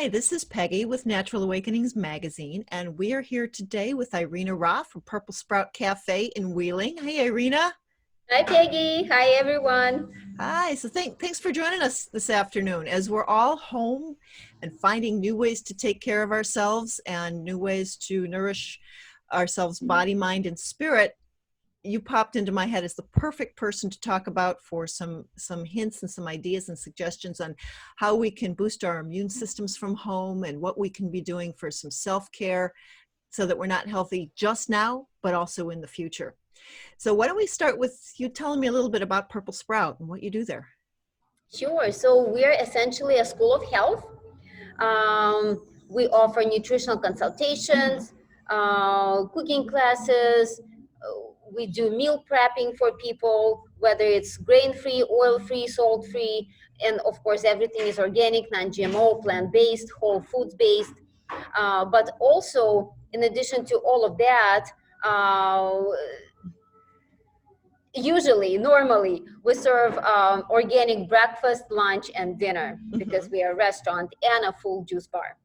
Hi, this is Peggy with Natural Awakenings Magazine, and we are here today with Irina Ra from Purple Sprout Cafe in Wheeling. Hey, Irina. Hi, Peggy. Hi, everyone. Hi. So thanks for joining us this afternoon as we're all home and finding new ways to take care of ourselves and new ways to nourish ourselves, body, mind, and spirit. You popped into my head as the perfect person to talk about for some hints and some ideas and suggestions on how we can boost our immune systems from home and what we can be doing for some self-care so that we're not healthy just now, but also in the future. So why don't we start with you telling me a little bit about Purple Sprout and what you do there? Sure. So we're essentially a school of health. We offer nutritional consultations, cooking classes. We do meal prepping for people, whether it's grain-free, oil-free, salt-free, and of course, everything is organic, non-GMO, plant-based, whole foods-based. But also, in addition to all of that, normally, we serve organic breakfast, lunch, and dinner because we are a restaurant and a full juice bar.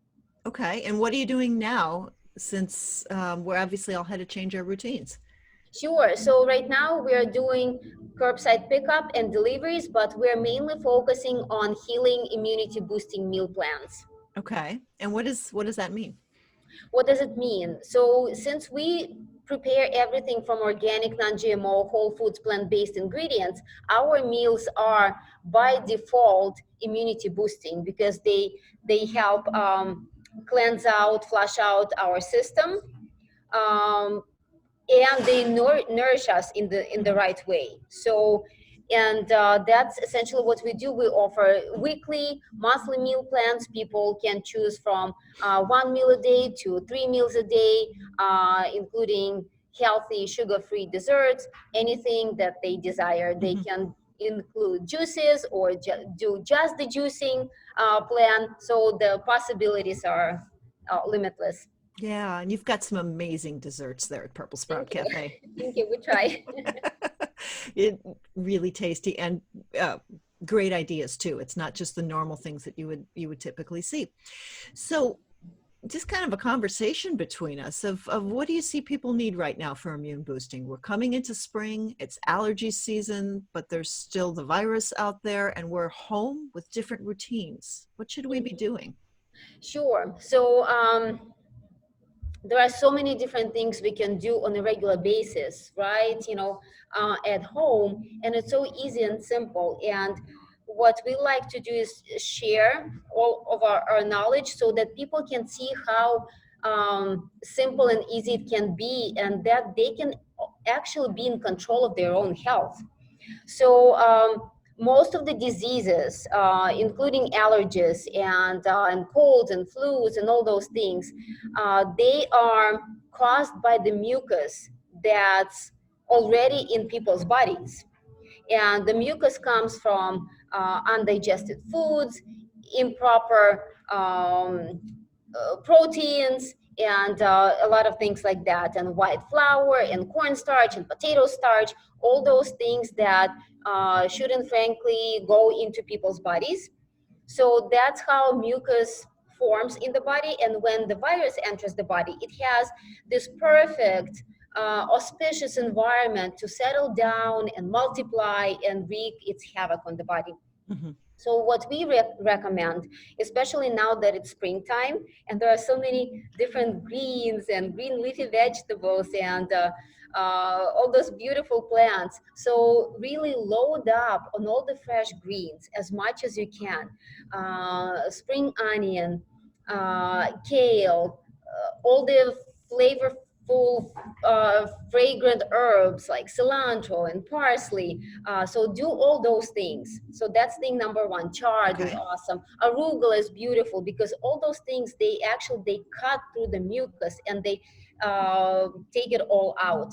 Okay, and what are you doing now since we're obviously all had to change our routines? Sure. So right now we are doing curbside pickup and deliveries, but we're mainly focusing on healing, immunity boosting meal plans. Okay, and what does that mean? What does it mean? So since we prepare everything from organic, non-GMO, whole foods, plant-based ingredients, our meals are by default immunity boosting because they help cleanse out, flush out our system, um, and they nourish us in the right way. So and that's essentially what we do. We offer weekly, monthly meal plans. People can choose from 1 meal a day to 3 meals a day, including healthy, sugar-free desserts, anything that they desire. They can include juices or do just the juicing plan. So the possibilities are limitless. Yeah, and you've got some amazing desserts there at Purple Sprout Thank you. Cafe. Thank you. We try. It really tasty and uh, great ideas too. It's not just the normal things that you would typically see. So just kind of a conversation between us of what do you see people need right now for immune boosting? We're coming into spring, it's allergy season, but there's still the virus out there and we're home with different routines. What should we be doing? Sure. So there are so many different things we can do on a regular basis, right? At home, and it's so easy and simple. And what we like to do is share all of our knowledge so that people can see how simple and easy it can be, and that they can actually be in control of their own health. So most of the diseases, including allergies and colds and flus and all those things, they are caused by the mucus that's already in people's bodies. And the mucus comes from undigested foods, improper proteins, and a lot of things like that, and white flour and cornstarch and potato starch, all those things that shouldn't frankly go into people's bodies. So that's how mucus forms in the body, and when the virus enters the body, it has this perfect auspicious environment to settle down and multiply and wreak its havoc on the body. Mhm. So what we recommend, especially now that it's springtime and there are so many different greens and green leafy vegetables and all those beautiful plants. So really load up on all the fresh greens as much as you can. Spring onion, kale, all the flavorful, fragrant herbs like cilantro and parsley. So do all those things. So that's thing number one. Chard is Okay. awesome. Arugula is beautiful because all those things, they cut through the mucus and they take it all out,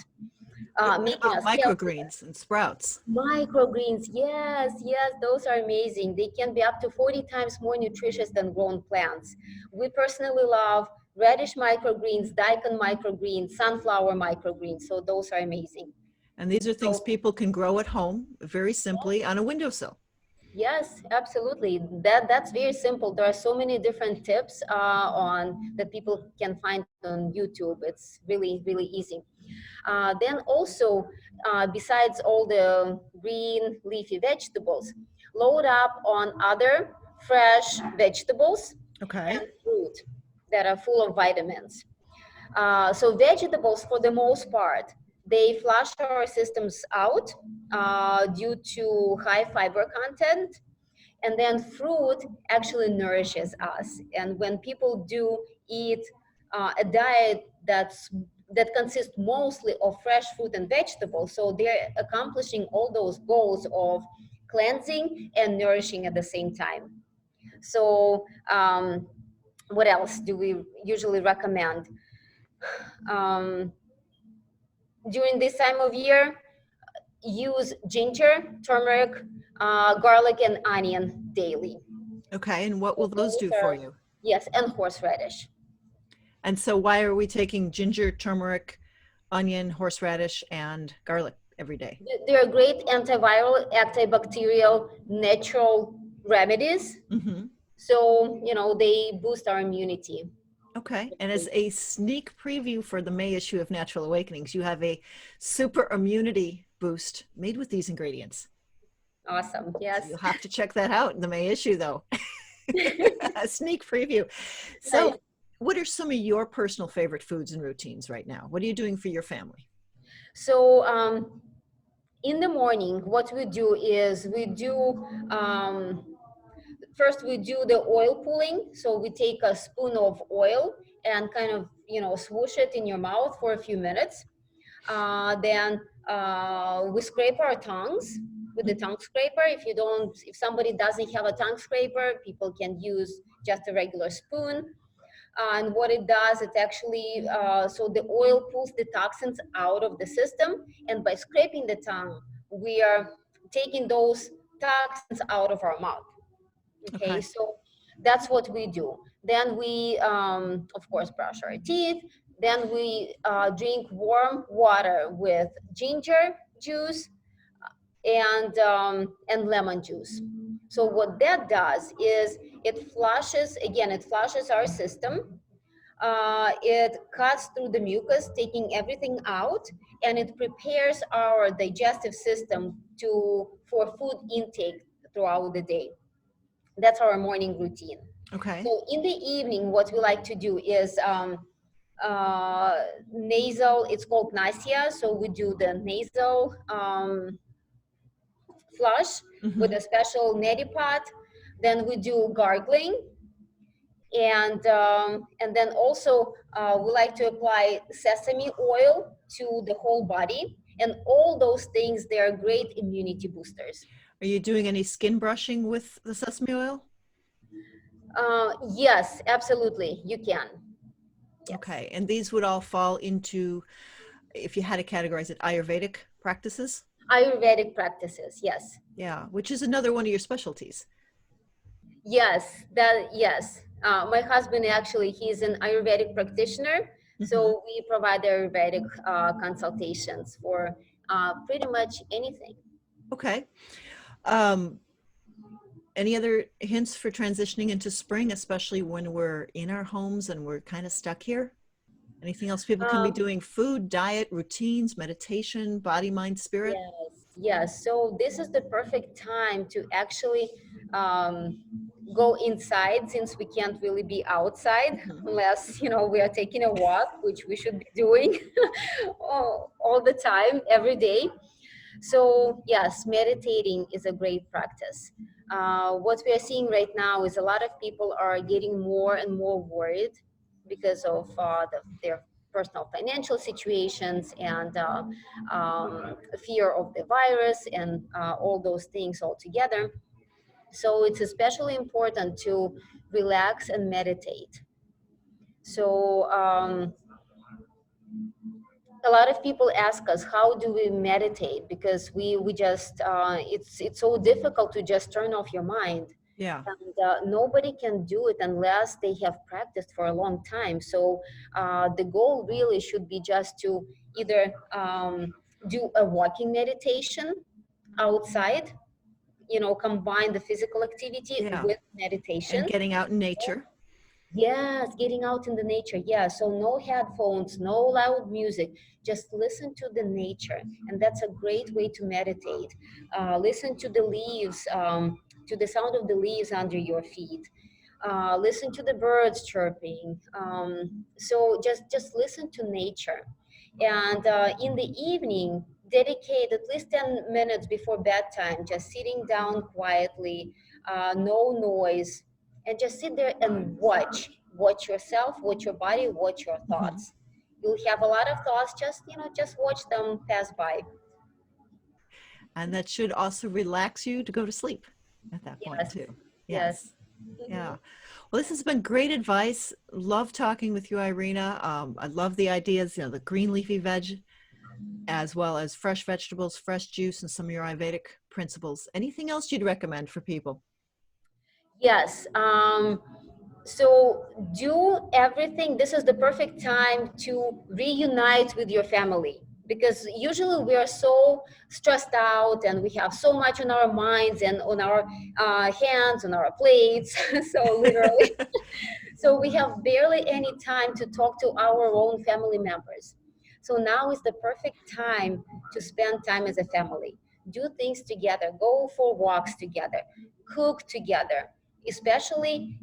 What making about us healthier. microgreens and sprouts? Microgreens, yes, yes, those are amazing. They can be up to 40 times more nutritious than grown plants. We personally love radish microgreens, daikon microgreens, sunflower microgreens. So those are amazing. And these are things So people can grow at home very simply on a windowsill. Yes, absolutely. That's very simple. There are so many different tips on that people can find on YouTube. It's really easy. Then also, besides all the green leafy vegetables, load up on other fresh vegetables and Okay. fruit that are full of vitamins. So vegetables, for the most part, they flush our systems out due to high fiber content, and then fruit actually nourishes us. And when people do eat a diet that consists mostly of fresh fruit and vegetables, so they're accomplishing all those goals of cleansing and nourishing at the same time. So what else do we usually recommend um, during this time of year? Use ginger, turmeric, garlic, and onion daily. Okay. And what So will those those do for are, you? yes, and horseradish. And so why are we taking ginger, turmeric, onion, horseradish, and garlic every day? They're great antiviral, antibacterial, natural remedies. Mm-hmm. So, they boost our immunity. Okay. And as a sneak preview for the May issue of Natural Awakenings, you have a super immunity boost made with these ingredients. Awesome. So Yes. you'll have to check that out in the May issue, though. A sneak preview. Nice. So, what are some of your personal favorite foods and routines right now? What are you doing for your family? So, in the morning, what we do is um, first we do the oil pulling. So we take a spoon of oil and kind of swoosh it in your mouth for a few minutes. Then we scrape our tongues with the tongue scraper. If somebody doesn't have a tongue scraper, people can use just a regular spoon. And what it does, it actually, so the oil pulls the toxins out of the system, and by scraping the tongue, we are taking those toxins out of our mouth. Okay, Okay. so that's what we do. Then we, of course, brush our teeth. Then we drink warm water with ginger juice and lemon juice. So what that does is it flushes our system. It cuts through the mucus, taking everything out, and it prepares our digestive system for food intake throughout the day. That's our morning routine. Okay. So in the evening, what we like to do is nasal. It's called nasia. So we do the nasal flush with Mm-hmm. a special neti pot. Then we do gargling, and then also we like to apply sesame oil to the whole body. And all those things, they are great immunity boosters. Are you doing any skin brushing with the sesame oil? Yes, absolutely, you can. Yes. Okay. And these would all fall into, if you had to categorize it, Ayurvedic practices? Ayurvedic practices, yes. Yeah, which is another one of your specialties. Yes. My husband actually, he's an Ayurvedic practitioner, Mm-hmm. so we provide Ayurvedic consultations for pretty much anything. Okay. Um, any other hints for transitioning into spring, especially when we're in our homes and we're kind of stuck here? Anything else people can be Um, doing? Food, diet, routines, meditation, body, mind, spirit? yes. So this is the perfect time to actually um, go inside, since we can't really be outside Mhm. unless we are taking a walk, which we should be doing all the time, every day. So yes, meditating is a great practice. What we are seeing right now is a lot of people are getting more and more worried because of their personal financial situations and fear of the virus and all those things all together. So it's especially important to relax and meditate. So a lot of people ask us, how do we meditate, because we just it's so difficult to just turn off your mind, Yeah. and nobody can do it unless they have practiced for a long time. So the goal really should be just to either do a walking meditation outside, combine the physical activity Yeah. with And meditation. getting out in nature. Yes, getting out in the nature. Yeah, so no headphones, no loud music. Just listen to the nature, and that's a great way to meditate. Listen to the leaves, to the sound of the leaves under your feet. Listen to the birds chirping. So just listen to nature, and in the evening, dedicate at least 10 minutes before bedtime, just sitting down quietly, no noise, and just sit there and watch yourself, watch your body, watch your Hmm. thoughts. You'll have a lot of thoughts, just watch them pass by. And that should also relax you to go to sleep at that point Yes, too. yes. Yes. Mhm. Yeah. Well, this has been great advice. Love talking with you, Irina. I love the ideas, the green leafy veg, as well as fresh vegetables, fresh juice, and some of your Ayurvedic principles. Anything else you'd recommend for people? Yes. So do everything. This is the perfect time to reunite with your family, because usually we are so stressed out and we have so much on our minds and on our hands, on our plates. So literally, so we have barely any time to talk to our own family members. So now is the perfect time to spend time as a family. Do things together, go for walks together, cook together. Especially,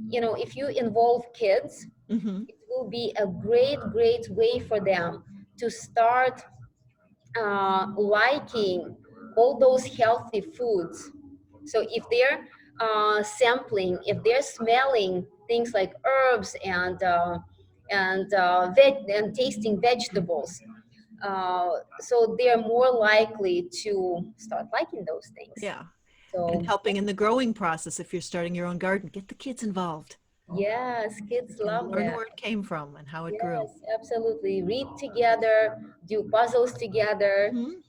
if you involve kids, Hmm. it will be a great way for them to start liking all those healthy foods. So if they're sampling, if they're smelling things like herbs and tasting vegetables, so they're more likely to start liking those things. Yeah. And So helping in the growing process if you're starting your own garden, get the kids involved. yes, They kids can love learn that. where it came from and how it grew. Yes, absolutely. Read together, do puzzles together. Mhm.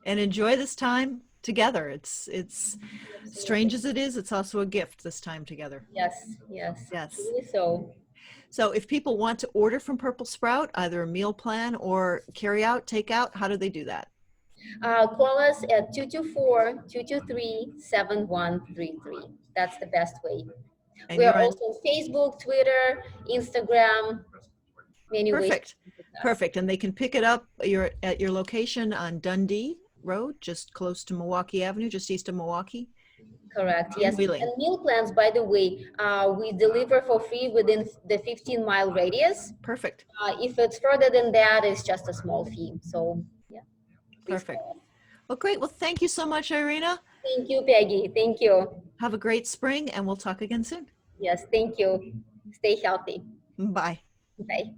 And enjoy this time together. It's strange Absolutely. as it is, it's also a gift this time together. Yes, Yes. truly so. So if people want to order from Purple Sprout, either a meal plan or carry out, take out, how do they do that? Call us at 224-223-7133. That's the best way. And We are you're on. also on Facebook, Twitter, Instagram, many ways to Perfect. contact us. Perfect. And they can pick it up. You're at your location on Dundee Road, just close to Milwaukee Avenue, just east of Milwaukee Correct, in yes. Wheeling. And meal plans, by the way, we deliver for free within the 15-mile radius. Perfect. If it's further than that, it's just a small fee. So, yeah, please Perfect. call us. Well, great. Well, thank you so much, Irina. Thank you, Peggy. Thank you. Have a great spring and we'll talk again soon. Yes, thank you. Stay healthy. Bye. Bye.